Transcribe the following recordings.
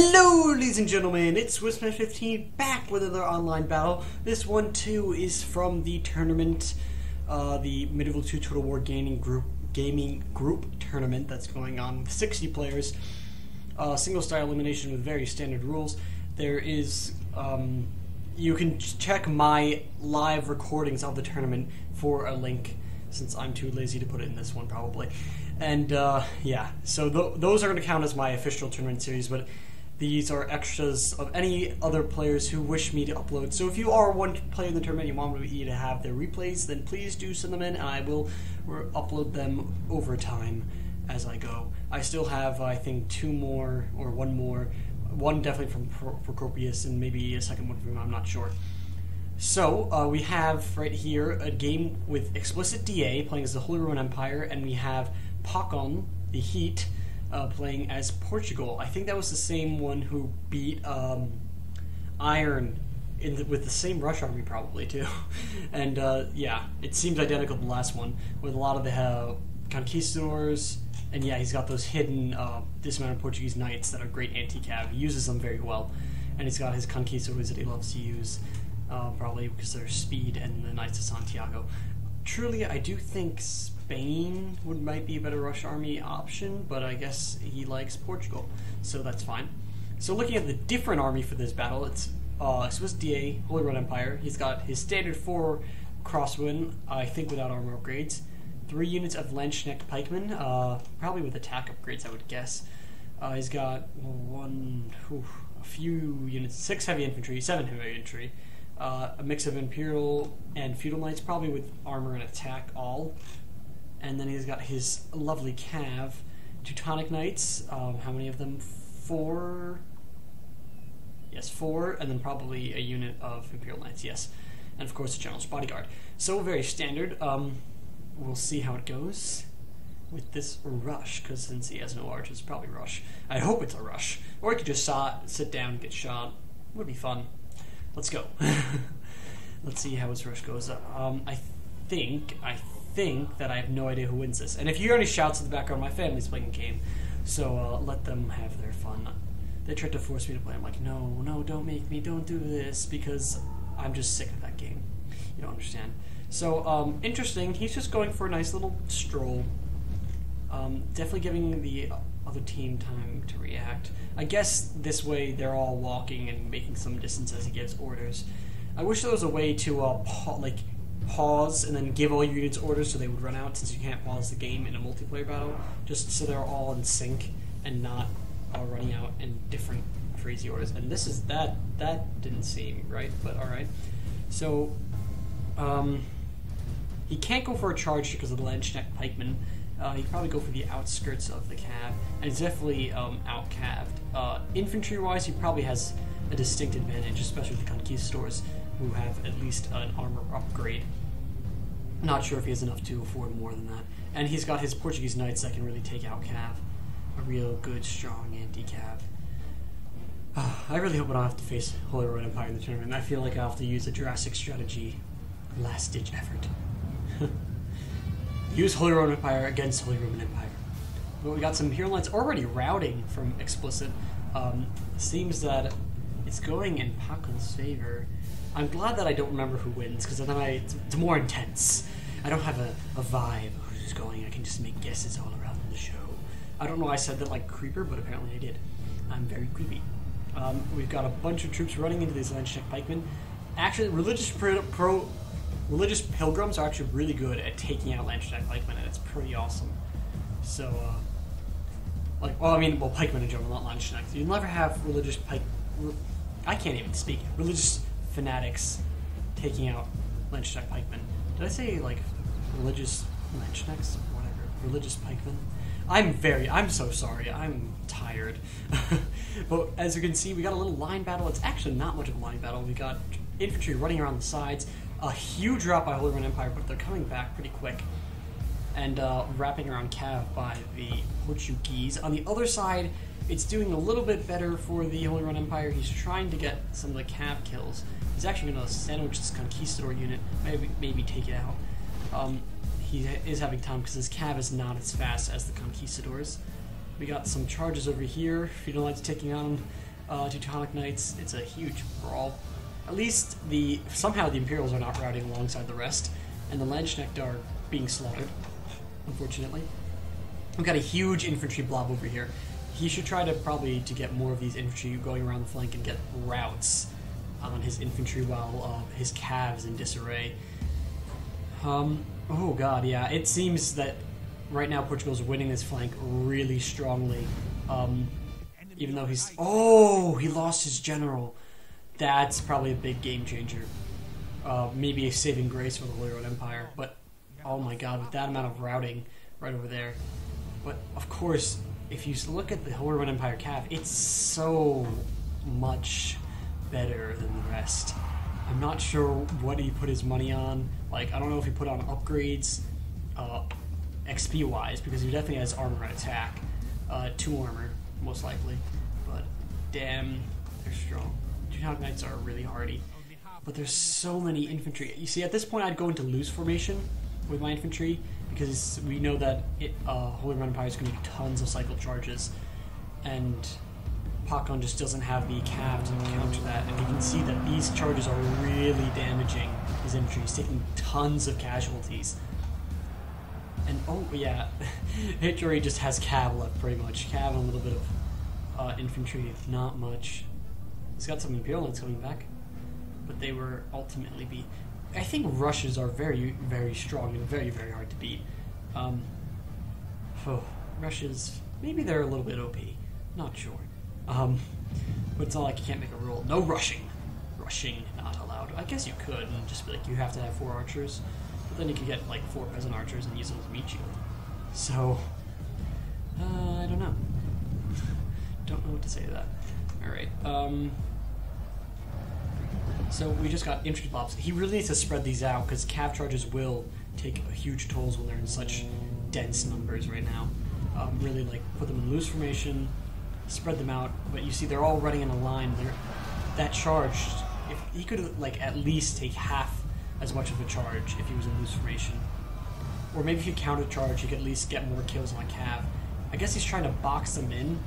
Hello, ladies and gentlemen, it's Wisman15 back with another online battle. This one, too, is from the tournament, the Medieval 2 Total War Gaming Group tournament that's going on with 60 players. Single-style elimination with very standard rules. There is, you can check my live recordings of the tournament for a link, since I'm too lazy to put it in this one, probably. And, yeah, so those are going to count as my official tournament series, but these are extras of any other players who wish me to upload. So if you are one player in the tournament and you want me to have their replays, then please do send them in, and I will upload them over time as I go. I still have, I think, two more, or one more. One definitely from Procopius, and maybe a second one from him, I'm not sure. So, we have right here a game with Explicit D.A. playing as the Holy Roman Empire, and we have Pakon, the Heat, playing as Portugal. I think that was the same one who beat Iron with the same Rush army, probably, too. And, yeah, it seems identical to the last one, with a lot of the conquistadors, and yeah, he's got those hidden dismounted Portuguese knights that are great anti-cav. He uses them very well. And he's got his conquistadors that he loves to use, probably because they're speed, and the Knights of Santiago. Truly, I do think Spain might be a better Rush army option, but I guess he likes Portugal, so that's fine. So looking at the different army for this battle, it's Swiss D.A., Holy Roman Empire. He's got his standard 4 crossbowmen, I think without armor upgrades, 3 units of Landsknecht pikemen, probably with attack upgrades, I would guess. He's got a few units, 6 heavy infantry, 7 heavy infantry, a mix of Imperial and Feudal Knights, probably with armor and attack all. And then he's got his lovely cav, Teutonic Knights. How many of them? 4? Yes, 4, and then probably a unit of Imperial Knights, yes. And of course the General's Bodyguard. So very standard. We'll see how it goes with this rush, because since he has no archers, it's probably rush. I hope it's a rush. Or he could just sit down and get shot. Would be fun. Let's go. Let's see how his rush goes. I think that I have no idea who wins this. And if you hear any shouts in the background, my family's playing a game, so let them have their fun. They tried to force me to play. I'm like, no, don't make me, don't do this, because I'm just sick of that game. You don't understand. So, interesting. He's just going for a nice little stroll. Definitely giving the other team time to react. I guess this way they're all walking and making some distance as he gives orders. I wish there was a way to pause and then give all your units orders so they would run out, since you can't pause the game in a multiplayer battle, just so they're all in sync and not all running out in different crazy orders. And this is that didn't seem right, but alright. So he can't go for a charge because of the Landsknecht pikemen. He'd probably go for the outskirts of the cav, and he's definitely out-caved. Infantry-wise, he probably has a distinct advantage, especially with the conquistadors, who have at least an armor upgrade. Not sure if he has enough to afford more than that. And he's got his Portuguese knights that can really take out cav. A real good, strong anti-cav. I really hope I don't have to face Holy Roman Empire in the tournament. I feel like I'll have to use a Jurassic strategy. Last-ditch effort. Use Holy Roman Empire against Holy Roman Empire. But we got some Imperial Knights already routing from Explicit. Seems that it's going in Pakon's favor. I'm glad that I don't remember who wins, because then it's more intense. I don't have a vibe of who's going. I can just make guesses all around the show. I don't know why I said that like Creeper, but apparently I did. I'm very creepy. We've got a bunch of troops running into these Landsknecht pikemen. Actually, religious pilgrims are actually really good at taking out Landsknecht pikemen, and it's pretty awesome. So, pikemen in general, not Landsknecht. You'll never have I can't even speak. Religious fanatics taking out Landsknecht pikemen. Did I say, like, religious Landsknechts? Whatever. Religious pikemen? I'm so sorry. I'm tired. But as you can see, we got a little line battle. It's actually not much of a line battle. We got infantry running around the sides. A huge drop by Holy Roman Empire, but they're coming back pretty quick. And wrapping around cav by the Portuguese. On the other side, it's doing a little bit better for the Holy Roman Empire. He's trying to get some of the cav kills. He's actually going to sandwich this conquistador unit, maybe take it out. He is having time because his cav is not as fast as the conquistadors. We got some charges over here. Feudal Knights taking on Teutonic Knights. It's a huge brawl. At least somehow the Imperials are not routing alongside the rest, and the Landsknecht are being slaughtered, unfortunately. We've got a huge infantry blob over here. He should try to get more of these infantry going around the flank and get routes on his infantry while his calves in disarray. Oh god, yeah, it seems that right now Portugal's winning this flank really strongly. Even though he lost his general. That's probably a big game changer. Maybe a saving grace for the Holy Roman Empire, but oh my god, with that amount of routing right over there. But of course, if you look at the Holy Roman Empire cav, it's so much better than the rest. I'm not sure what he put his money on. Like, I don't know if he put on upgrades, XP wise, because he definitely has armor and attack. 2 armor, most likely. But damn, they're strong. Teutonic Knights are really hardy. But there's so many infantry. You see, at this point I'd go into loose formation with my infantry, because we know that Holy Roman Empire is going to do tons of cycle charges, and Pakon just doesn't have the cav to counter that, and you can see that these charges are really damaging his infantry. He's taking tons of casualties. And oh yeah, Hitchery just has cav left pretty much. Cav and a little bit of infantry, not much. He's got some Imperial Knights coming back, but they were ultimately beat. I think Rushes are very, very strong and very, very hard to beat. Rushes, maybe they're a little bit OP, not sure. But it's not like you can't make a rule. No rushing. Rushing not allowed. I guess you could and just be like, you have to have 4 archers. But then you could get like 4 peasant archers and use them as meat shield. So, I don't know. Don't know what to say to that. Alright, so we just got infantry blobs. He really needs to spread these out, because cav charges will take huge tolls when they're in such dense numbers right now. Really, like, put them in loose formation, spread them out, but you see they're all running in a line. That charge, if he could like at least take half as much of a charge if he was in loose formation. Or maybe if you counter charge, you could at least get more kills on cav. I guess he's trying to box them in.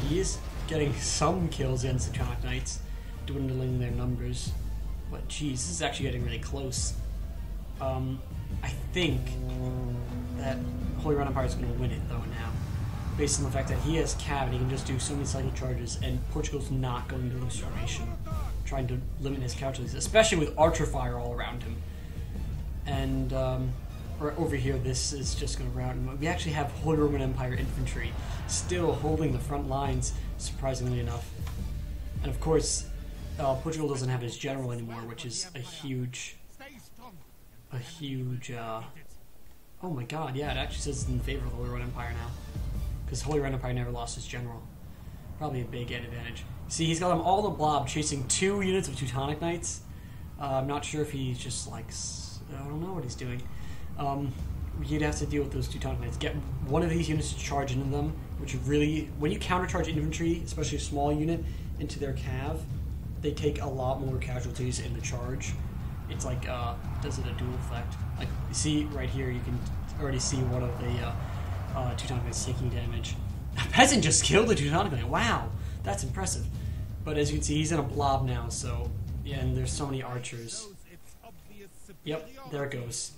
He is getting some kills against the Teutonic Knights, dwindling their numbers. But geez, this is actually getting really close. I think that Holy Roman Empire is going to win it though now, based on the fact that he has cav and he can just do so many cycle charges, and Portugal's not going to loose formation, trying to limit his casualties, especially with archer fire all around him. And over here, this is just going to rout him. We actually have Holy Roman Empire infantry still holding the front lines, surprisingly enough. And of course, Portugal doesn't have his general anymore, which is a huge, oh my god, yeah, it actually says it's in favor of the Holy Roman Empire now. Because Holy Roman Empire never lost his general. Probably a big advantage. See, he's got them all the blob chasing 2 units of Teutonic Knights. I'm not sure if he's just like, I don't know what he's doing. You'd have to deal with those Teutonic Knights. Get one of these units to charge into them, which really, when you countercharge infantry, especially a small unit, into their cav, they take a lot more casualties in the charge. It's like, does it a dual effect? Like, you see right here, you can already see one of the Teutonic Knights taking damage. A peasant just killed a Teutonic Knight. Wow, that's impressive. But as you can see, he's in a blob now, so, yeah, and there's so many archers. Yep, there it goes.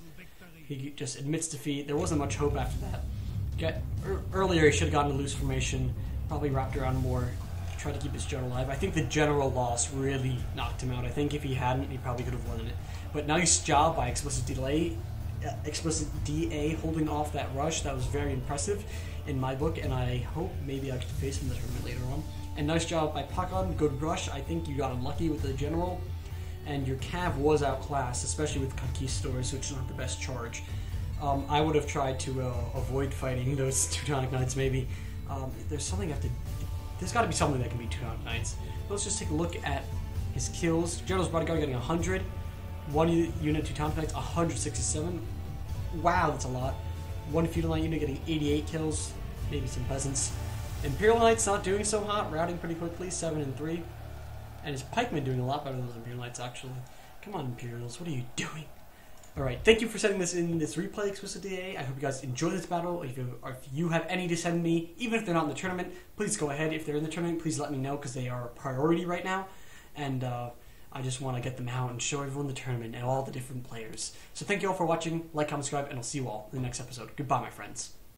He just admits defeat. There wasn't much hope after that. Earlier, he should have gotten a loose formation, probably wrapped around more, tried to keep his general alive. I think the general loss really knocked him out. I think if he hadn't, he probably could have won it. But nice job by Explicit D.A holding off that rush. That was very impressive in my book, and I hope maybe I could face him in the tournament later on. And nice job by Pakon, good rush. I think you got unlucky with the general, and your cav was outclassed, especially with conquistadors, which is not the best charge. I would have tried to avoid fighting those Teutonic Knights, maybe. There's got to be something that can beat Teutonic Knights. Let's just take a look at his kills. General's Bodyguard getting 100. 1 unit Teutonic Knights, 167. Wow, that's a lot. 1 Feudal Knight unit getting 88 kills. Maybe some peasants. Imperial Knights not doing so hot, routing pretty quickly, 7 and 3. And his pikemen doing a lot better than those Imperial Knights, actually. Come on, Imperials, what are you doing? Alright, thank you for sending this in, this replay, Explicit D.A. I hope you guys enjoy this battle. If you have any to send me, even if they're not in the tournament, please go ahead. If they're in the tournament, please let me know, because they are a priority right now. And I just want to get them out and show everyone the tournament and all the different players. So thank you all for watching. Like, comment, subscribe, and I'll see you all in the next episode. Goodbye, my friends.